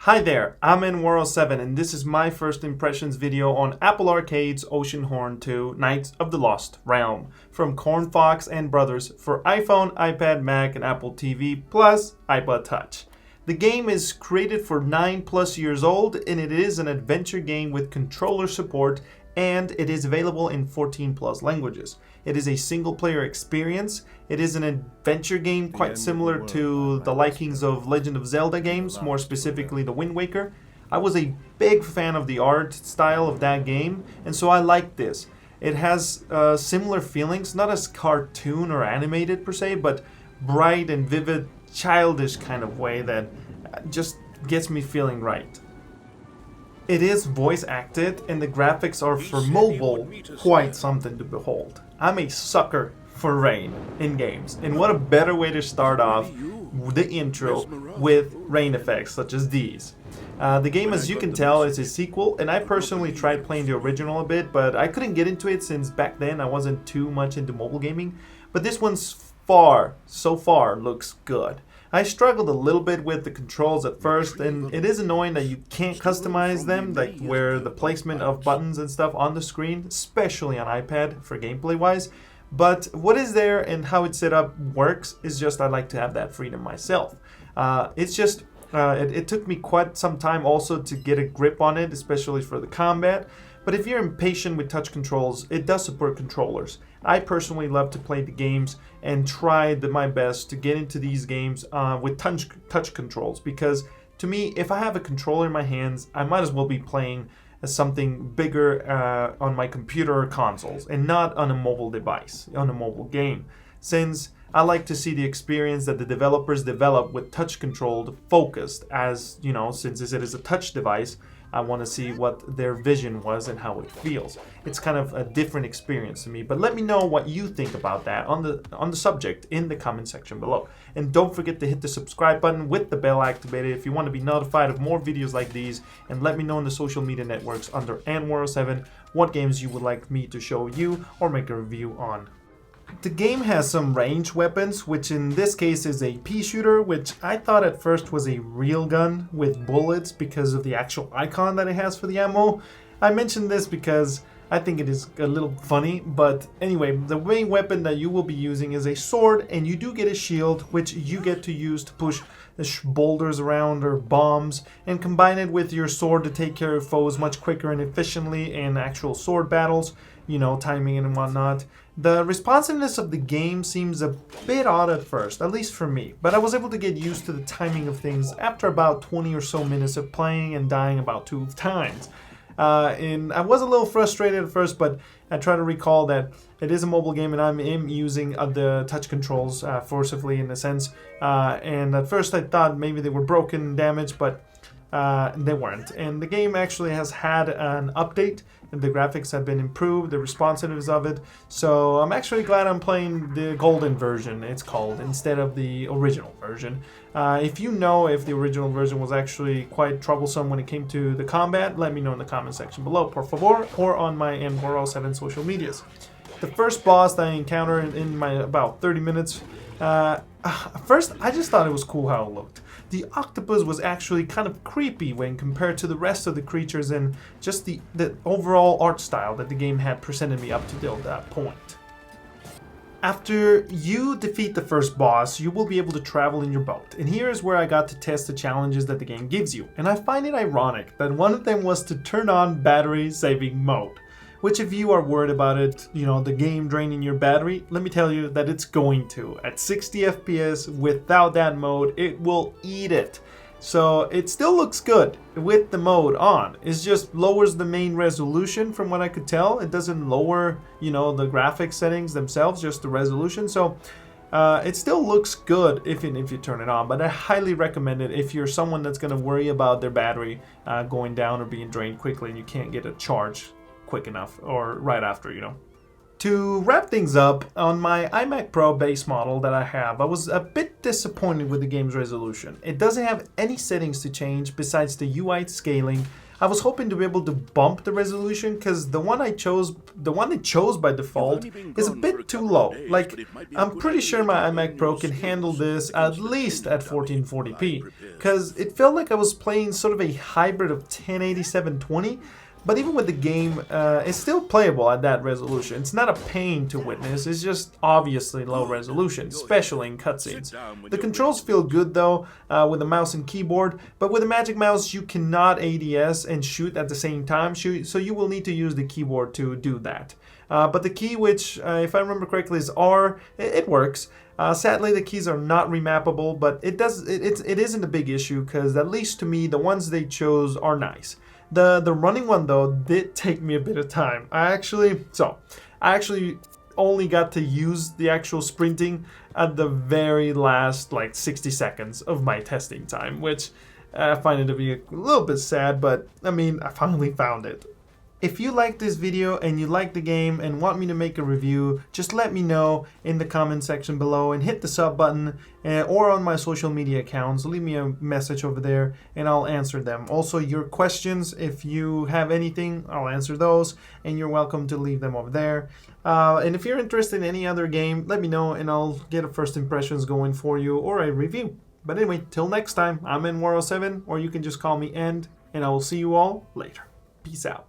Hi there, I'm iMac, and this is my first impressions video on Apple Arcade's Oceanhorn 2 Knights of the Lost Realm from Cornfox and Brothers for iPhone, iPad, Mac, and Apple TV, plus iPod Touch. The game is created for 9+ years old, and it is an adventure game with controller support, and it is available in 14+ languages. It is a single-player experience. It is an adventure game quite similar to the likings of Legend of Zelda games, more specifically the Wind Waker. I was a big fan of the art style of that game, and so I like this. It has similar feelings, not as cartoon or animated per se, but bright and vivid, childish kind of way that just gets me feeling right. It is voice acted, and the graphics are for mobile quite something to behold. I'm a sucker for rain in games, and what a better way to start off the intro with rain effects such as these. The game, as you can tell, is a sequel, and I personally tried playing the original a bit, but I couldn't get into it since back then I wasn't too much into mobile gaming. But this one's so far looks good. I struggled a little bit with the controls at first, and it is annoying that you can't customize them, like where the placement of buttons and stuff on the screen, especially on iPad for gameplay wise. But what is there and how it's set up works is just I like to have that freedom myself. It took me quite some time also to get a grip on it, especially for the combat. But if you're impatient with touch controls, it does support controllers. I personally love to play the games and try my best to get into these games with touch controls, because to me, if I have a controller in my hands, I might as well be playing something bigger on my computer or consoles and not on a mobile device, on a mobile game. Since I like to see the experience that the developers develop with touch controlled focused, as you know, since it is a touch device, I want to see what their vision was and how it feels. It's kind of a different experience to me, but let me know what you think about that on the subject in the comment section below. And don't forget to hit the subscribe button with the bell activated if you want to be notified of more videos like these, and let me know in the social media networks under iMac what games you would like me to show you or make a review on. The game has some ranged weapons, which in this case is a pea shooter, which I thought at first was a real gun with bullets because of the actual icon that it has for the ammo. I mentioned this because I think it is a little funny, but anyway, the main weapon that you will be using is a sword, and you do get a shield, which you get to use to push boulders around or bombs, and combine it with your sword to take care of foes much quicker and efficiently in actual sword battles, you know, timing and whatnot. The responsiveness of the game seems a bit odd at first, at least for me, but I was able to get used to the timing of things after about 20 or so minutes of playing and dying about 2 times. And I was a little frustrated at first, but I try to recall that it is a mobile game and I'm using the touch controls forcibly in a sense. And at first I thought maybe they were broken and damaged, but they weren't. And the game actually has had an update, and the graphics have been improved, the responsiveness of it. So I'm actually glad I'm playing the golden version, it's called, instead of the original version. If you know if the original version was actually quite troublesome when it came to the combat, let me know in the comment section below, por favor, or on my iMac social medias. The first boss that I encountered in my about 30 minutes, first I just thought it was cool how it looked. The octopus was actually kind of creepy when compared to the rest of the creatures, and just the overall art style that the game had presented me up to that point. After you defeat the first boss, you will be able to travel in your boat, and here is where I got to test the challenges that the game gives you, and I find it ironic that one of them was to turn on battery saving mode. Which, if you are worried about it, you know, the game draining your battery, let me tell you that it's going to. At 60 FPS without that mode, it will eat it. So it still looks good with the mode on. It just lowers the main resolution from what I could tell. It doesn't lower, you know, the graphics settings themselves, just the resolution. So it still looks good if you turn it on, but I highly recommend it if you're someone that's going to worry about their battery going down or being drained quickly and you can't get a charge quick enough or right after, you know. To wrap things up, on my iMac Pro base model that I have, I was a bit disappointed with the game's resolution. It doesn't have any settings to change besides the UI scaling I was hoping to be able to bump the resolution because the one it chose by default is a bit too low. Like, I'm pretty sure my iMac Pro can handle this at least at 1440p, because it felt like I was playing sort of a hybrid of 1080-720. But even with the game, it's still playable at that resolution. It's not a pain to witness, it's just obviously low resolution, especially in cutscenes. The controls feel good though, with the mouse and keyboard, but with the Magic Mouse you cannot ADS and shoot at the same time, so you will need to use the keyboard to do that. But the key, which if I remember correctly is R, it works. Sadly, the keys are not remappable, but it isn't a big issue because at least to me, the ones they chose are nice. The running one though did take me a bit of time. I actually only got to use the actual sprinting at the very last like 60 seconds of my testing time, which I find it to be a little bit sad, but I mean, I finally found it. If you like this video and you like the game and want me to make a review, just let me know in the comment section below and hit the sub button, or on my social media accounts. Leave me a message over there and I'll answer them. Also, your questions, if you have anything, I'll answer those, and you're welcome to leave them over there. And if you're interested in any other game, let me know and I'll get a first impressions going for you or a review. But anyway, till next time, I'm N7, or you can just call me End, and I will see you all later. Peace out.